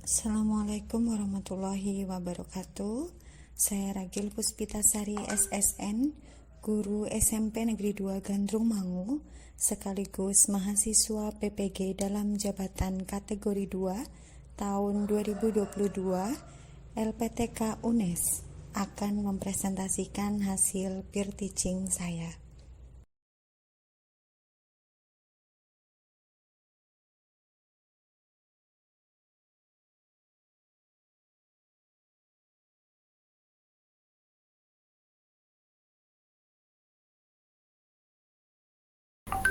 Assalamualaikum warahmatullahi wabarakatuh. Saya Ragil Puspitasari SSN, guru SMP Negeri 2 Gandrung Mangu, sekaligus mahasiswa PPG dalam jabatan kategori 2 tahun 2022 LPTK UNES akan mempresentasikan hasil peer teaching saya.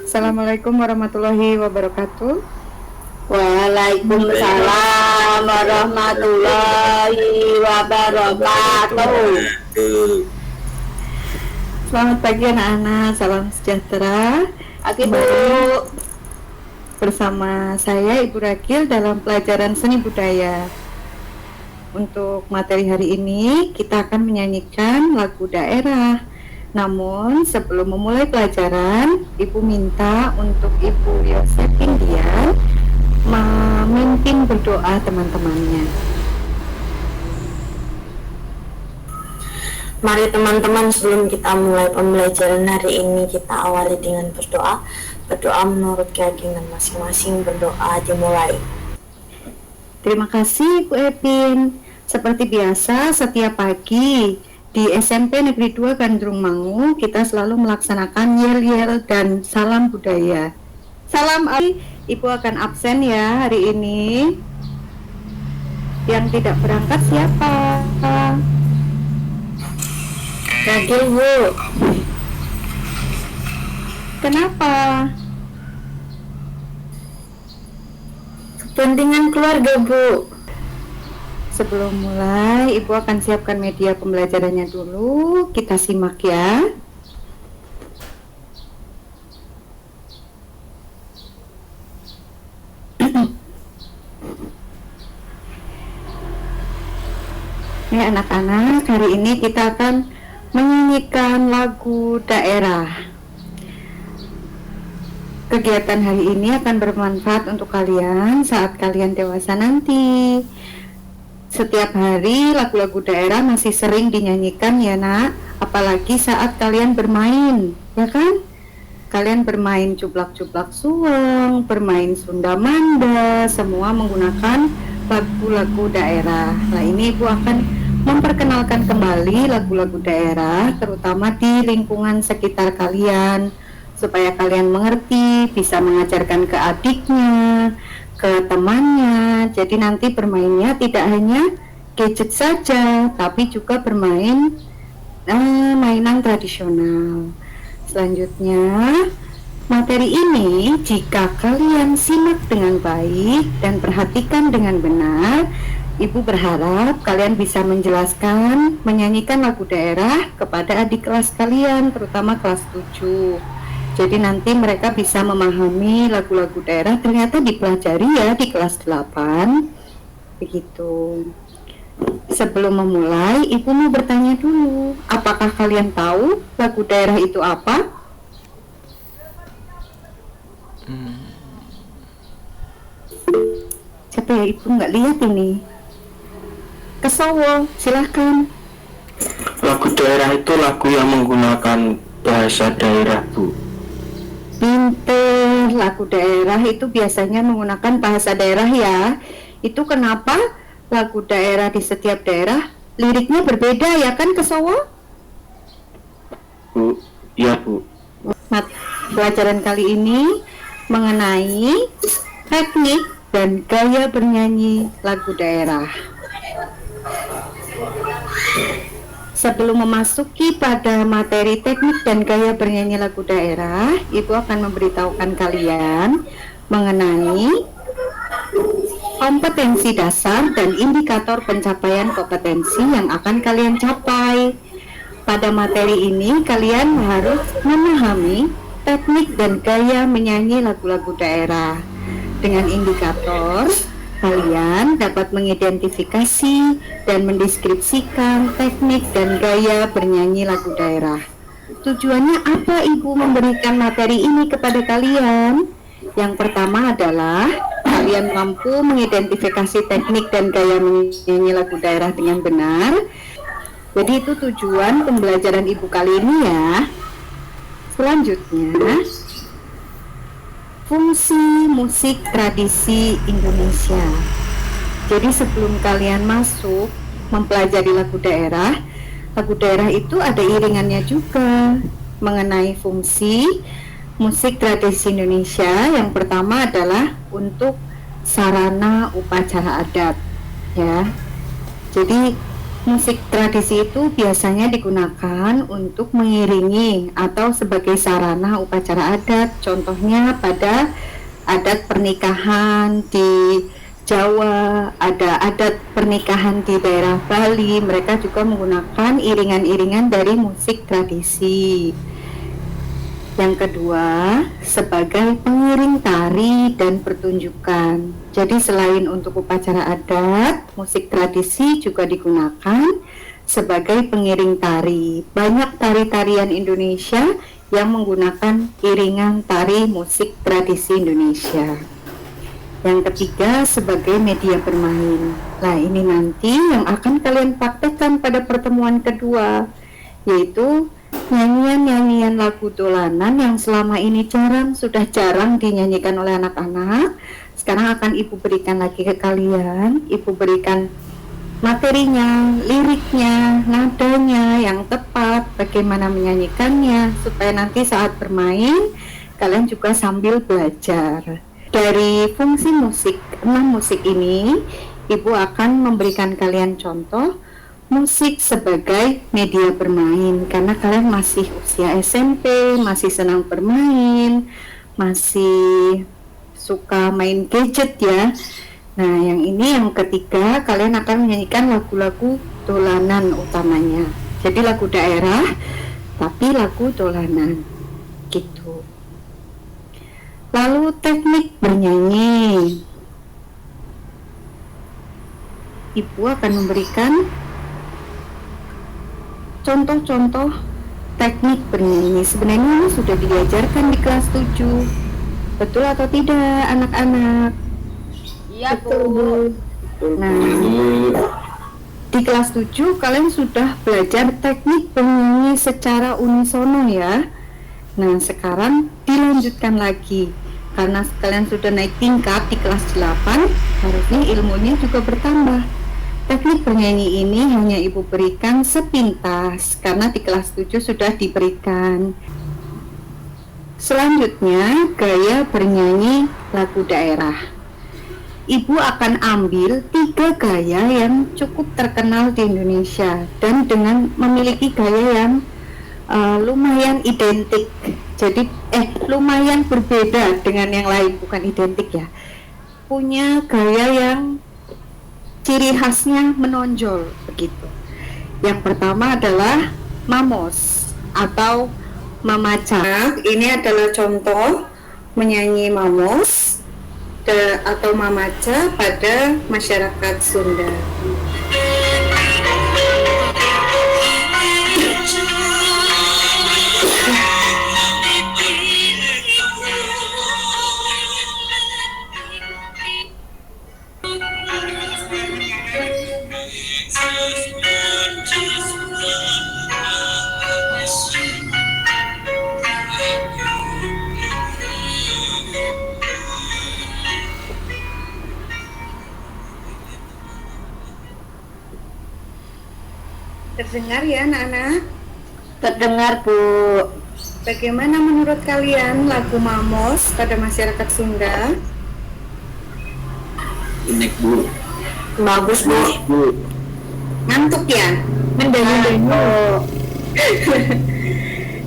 Assalamualaikum warahmatullahi wabarakatuh. Waalaikumsalam warahmatullahi wabarakatuh. Selamat pagi anak-anak, salam sejahtera. Pagi Bu. Bersama saya Ibu Ragil dalam pelajaran seni budaya. Untuk materi hari ini kita akan menyanyikan lagu daerah. Namun sebelum memulai pelajaran, Ibu minta untuk Ibu Yosephine Dian memimpin berdoa teman-temannya. Mari teman-teman, sebelum kita mulai pembelajaran hari ini, kita awali dengan berdoa. Berdoa menurut keyakinan masing-masing. Berdoa dimulai. Terima kasih Bu Epin. Seperti biasa setiap pagi di SMP Negeri 2 Gandrung Mangu kita selalu melaksanakan yel-yel dan salam budaya. Salam Ibu akan absen ya hari ini. Yang tidak berangkat siapa? Ragil Bu. Kenapa? Kepentingan keluarga Bu. Sebelum mulai, Ibu akan siapkan media pembelajarannya dulu. Kita simak ya. Ini anak-anak, hari ini kita akan menyanyikan lagu daerah. Kegiatan hari ini akan bermanfaat untuk kalian saat kalian dewasa nanti. Setiap hari lagu-lagu daerah masih sering dinyanyikan ya nak, apalagi saat kalian bermain, ya kan? Kalian bermain cublak-cublak suweng, bermain Sunda Manda, semua menggunakan lagu-lagu daerah. Nah ini Ibu akan memperkenalkan kembali lagu-lagu daerah, terutama di lingkungan sekitar kalian, supaya kalian mengerti, bisa mengajarkan ke adiknya, ke temannya. Jadi nanti bermainnya tidak hanya gadget saja, tapi juga bermain mainan tradisional. Selanjutnya, materi ini jika kalian simak dengan baik dan perhatikan dengan benar, Ibu berharap kalian bisa menjelaskan, menyanyikan lagu daerah kepada adik kelas kalian, terutama kelas 7. Jadi nanti mereka bisa memahami lagu-lagu daerah, ternyata dipelajari ya di kelas 8. Begitu. Sebelum memulai, Ibu mau bertanya dulu, apakah kalian tahu lagu daerah itu apa? Siapa ya, Ibu nggak lihat ini? Kesowo, silahkan. Lagu daerah itu lagu yang menggunakan bahasa daerah Bu. Pinter, lagu daerah itu biasanya menggunakan bahasa daerah ya. Itu kenapa lagu daerah di setiap daerah liriknya berbeda ya kan Kesowo? Bu, iya Bu. Pelajaran kali ini mengenai teknik dan gaya bernyanyi lagu daerah. Sebelum memasuki pada materi teknik dan gaya bernyanyi lagu daerah, Ibu akan memberitahukan kalian mengenai kompetensi dasar dan indikator pencapaian kompetensi yang akan kalian capai. Pada materi ini, kalian harus memahami teknik dan gaya menyanyi lagu-lagu daerah. Dengan indikator, kalian dapat mengidentifikasi dan mendeskripsikan teknik dan gaya bernyanyi lagu daerah. Tujuannya apa Ibu memberikan materi ini kepada kalian? Yang pertama adalah kalian mampu mengidentifikasi teknik dan gaya menyanyi lagu daerah dengan benar. Jadi itu tujuan pembelajaran ibu kali ini ya. Selanjutnya, fungsi musik tradisi Indonesia. Jadi sebelum kalian masuk mempelajari lagu daerah itu ada iringannya juga mengenai fungsi musik tradisi Indonesia. Yang pertama adalah untuk sarana upacara adat ya. Jadi musik tradisi itu biasanya digunakan untuk mengiringi atau sebagai sarana upacara adat. Contohnya pada adat pernikahan di Jawa, ada adat pernikahan di daerah Bali, mereka juga menggunakan iringan-iringan dari musik tradisi. Yang kedua, sebagai pengiring tari dan pertunjukan. Jadi selain untuk upacara adat, musik tradisi juga digunakan sebagai pengiring tari. Banyak tari-tarian Indonesia yang menggunakan iringan tari musik tradisi Indonesia. Yang ketiga, sebagai media bermain. Nah, ini nanti yang akan kalian praktekkan pada pertemuan kedua, yaitu nyanyian-nyanyian lagu dolanan yang selama ini sudah jarang dinyanyikan oleh anak-anak. Sekarang akan ibu berikan lagi ke kalian. Ibu berikan materinya, liriknya, nadanya yang tepat, bagaimana menyanyikannya, supaya nanti saat bermain kalian juga sambil belajar. Dari fungsi musik, 6 musik ini, ibu akan memberikan kalian contoh musik sebagai media bermain, karena kalian masih usia SMP, masih senang bermain, masih suka main gadget ya. Nah, yang ini yang ketiga, kalian akan menyanyikan lagu-lagu dolanan utamanya. Jadi lagu daerah tapi lagu dolanan gitu. Lalu teknik bernyanyi, ibu akan memberikan contoh-contoh teknik bernyanyi. Sebenarnya ini sudah diajarkan di kelas 7. Betul atau tidak anak-anak? Iya, Bu. Nah, di kelas 7 kalian sudah belajar teknik bernyanyi secara unisono ya. Nah, sekarang dilanjutkan lagi. Karena kalian sudah naik tingkat di kelas 8, harusnya ilmunya juga bertambah. Teknik bernyanyi ini hanya ibu berikan sepintas karena di kelas 7 sudah diberikan. Selanjutnya, gaya bernyanyi lagu daerah. Ibu akan ambil 3 gaya yang cukup terkenal di Indonesia dan dengan memiliki gaya yang lumayan identik. Jadi lumayan berbeda dengan yang lain, bukan identik ya. Punya gaya yang ciri khasnya menonjol begitu. Yang pertama adalah mamos atau mamaca. Ini adalah contoh menyanyi mamos atau mamaca pada masyarakat Sunda. Terdengar ya anak-anak? Terdengar, Bu. Bagaimana menurut kalian lagu mamos pada masyarakat Sunda? Unik Bu. Bagus, Bu. Ngantuk ya? Mendanyu-danyu.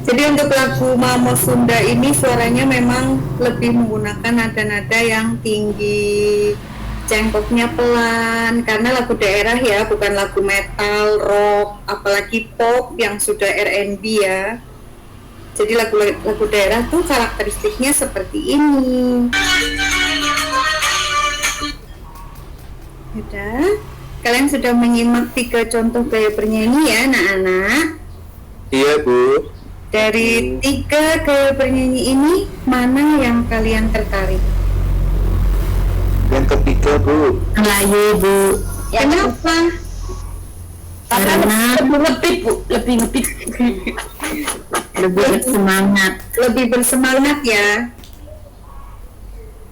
Jadi untuk lagu mamos Sunda ini suaranya memang lebih menggunakan nada-nada yang tinggi, cengkoknya pelan, karena lagu daerah ya, bukan lagu metal, rock, apalagi pop yang sudah R&B ya. Jadi lagu daerah tuh karakteristiknya seperti ini. Sudah, kalian sudah menyimak 3 contoh gaya bernyanyi ya anak-anak. Iya Bu. Dari 3 gaya bernyanyi ini, mana yang kalian tertarik? Tiga, Bu. Melayu Bu. Ya, Kenapa? Karena lebih ngebit Bu, lebih ngebit. lebih bersemangat. Lebih bersemangat ya.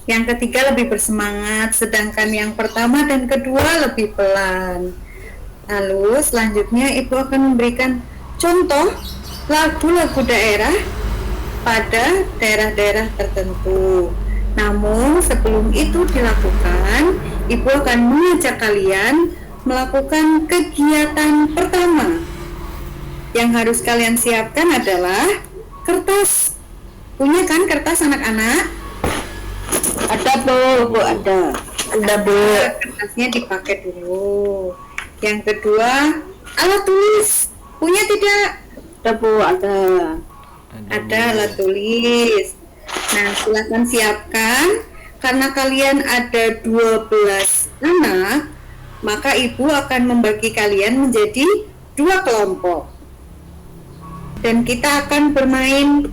Yang ketiga lebih bersemangat, sedangkan yang pertama dan kedua lebih pelan. Lalu selanjutnya Ibu akan memberikan contoh lagu-lagu daerah pada daerah-daerah tertentu. Namun sebelum itu dilakukan, Ibu akan mengajak kalian melakukan kegiatan pertama. Yang harus kalian siapkan adalah kertas. Punya kan kertas anak-anak? Ada Bu, ada. Ada Bu. Kertasnya dipakai dulu. Yang kedua, alat tulis. Punya tidak? Ada Bu, ada. Ada alat tulis. Nah, silakan siapkan. Karena kalian ada 12 anak, maka Ibu akan membagi kalian menjadi 2 kelompok. Dan kita akan bermain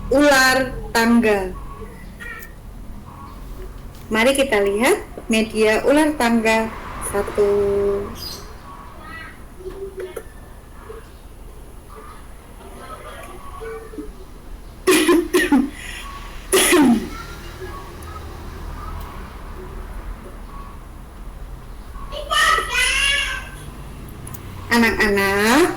ular tangga. Mari kita lihat media ular tangga 1. Anak-anak,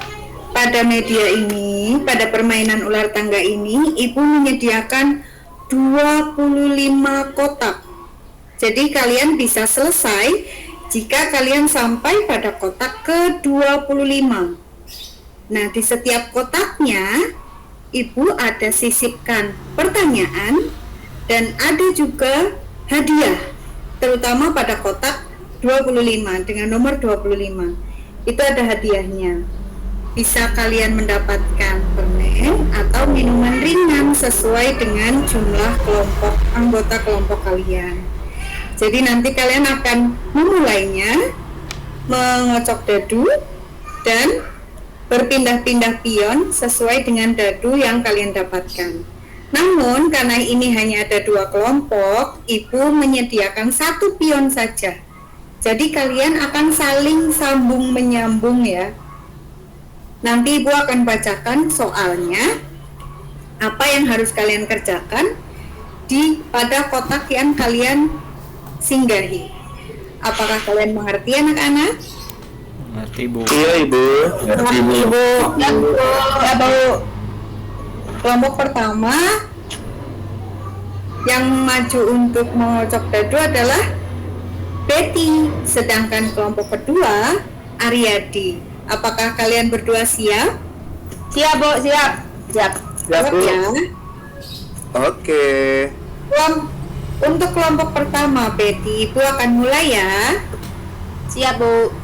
pada media ini, pada permainan ular tangga ini, Ibu menyediakan 25 kotak. Jadi kalian bisa selesai jika kalian sampai pada kotak ke-25. Nah, di setiap kotaknya Ibu ada sisipkan pertanyaan dan ada juga hadiah, terutama pada kotak 25 dengan nomor 25. Itu ada hadiahnya. Bisa kalian mendapatkan permen atau minuman ringan sesuai dengan jumlah kelompok anggota kelompok kalian. Jadi nanti kalian akan memulainya mengocok dadu dan berpindah-pindah pion sesuai dengan dadu yang kalian dapatkan. Namun karena ini hanya ada 2 kelompok, Ibu menyediakan 1 pion saja. Jadi kalian akan saling sambung menyambung ya. Nanti Ibu akan bacakan soalnya, apa yang harus kalian kerjakan pada kotak yang kalian singgahi. Apakah kalian mengerti anak-anak? Ngerti, Bu. Iya, Ibu. Ngerti, Bu. Ya, Bu. Kelompok pertama yang maju untuk mengocok dadu adalah Betty, sedangkan kelompok kedua Aryadi. Apakah kalian berdua siap? Siap Bu, siap. Siap. Ya, Bu. Ya. Oke. Untuk kelompok pertama, Betty, Ibu akan mulai ya. Siap Bu.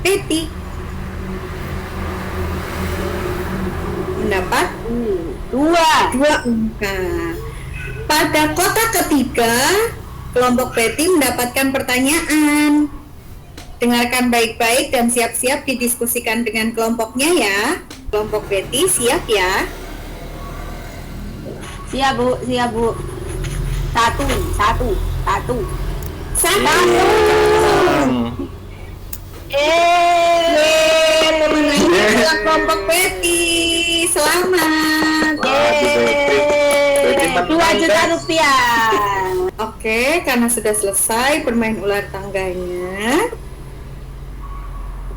Betty mendapat 2 angka. Pada kotak ketiga, kelompok Betty mendapatkan pertanyaan. Dengarkan baik-baik dan siap-siap didiskusikan dengan kelompoknya ya. Kelompok Betty siap ya? Siap Bu, siap Bu. Satu. Kemenangan kelompok Betty. Selamat. Betty 2 juta rupiah. Oke, karena sudah selesai bermain ular tangganya,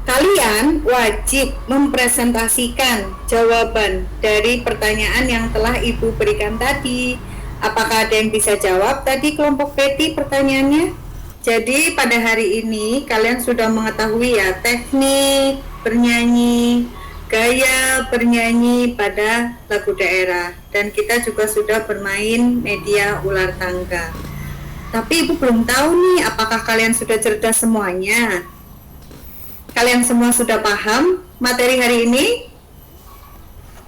kalian wajib mempresentasikan jawaban dari pertanyaan yang telah Ibu berikan tadi. Apakah ada yang bisa jawab tadi kelompok Betty pertanyaannya? Jadi pada hari ini kalian sudah mengetahui ya teknik bernyanyi, gaya bernyanyi pada lagu daerah, dan kita juga sudah bermain media ular tangga. Tapi Ibu belum tahu nih, apakah kalian sudah cerdas semuanya? Kalian semua sudah paham materi hari ini?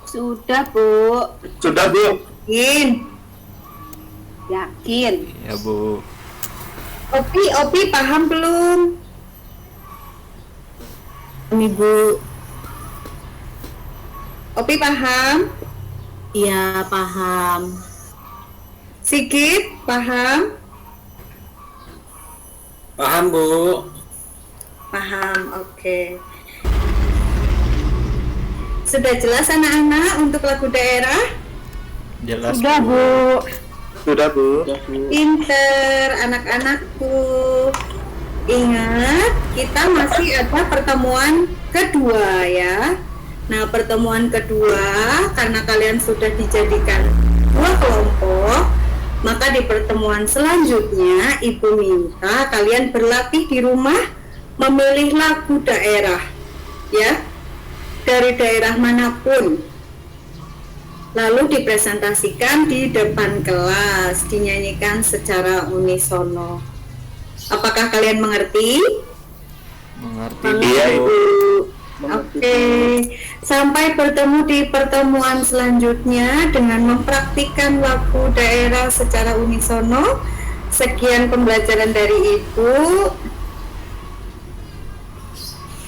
Sudah Bu. Sudah, Bu. Yakin. Ya, Bu. Opi paham belum? Ini Bu. Opi paham? Iya paham. Sigit paham? Paham, Bu? Paham, oke. Sudah jelas anak-anak untuk lagu daerah? Jelas. Sudah, Bu. Sudah, Bu. Pinter anak-anakku. Ingat, kita masih ada pertemuan kedua ya. Nah, pertemuan kedua karena kalian sudah dijadikan dua kelompok, maka di pertemuan selanjutnya Ibu minta kalian berlatih di rumah memilih lagu daerah ya, dari daerah manapun. Lalu dipresentasikan di depan kelas, dinyanyikan secara unisono. Apakah kalian mengerti? Mengerti, Iya, Bu. Oke, sampai bertemu di pertemuan selanjutnya dengan mempraktikkan lagu daerah secara unisono. Sekian pembelajaran dari Ibu.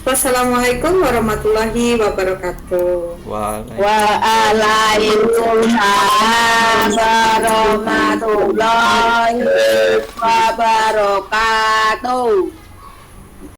Wassalamualaikum warahmatullahi wabarakatuh. Waalaikumsalam warahmatullahi wabarakatuh.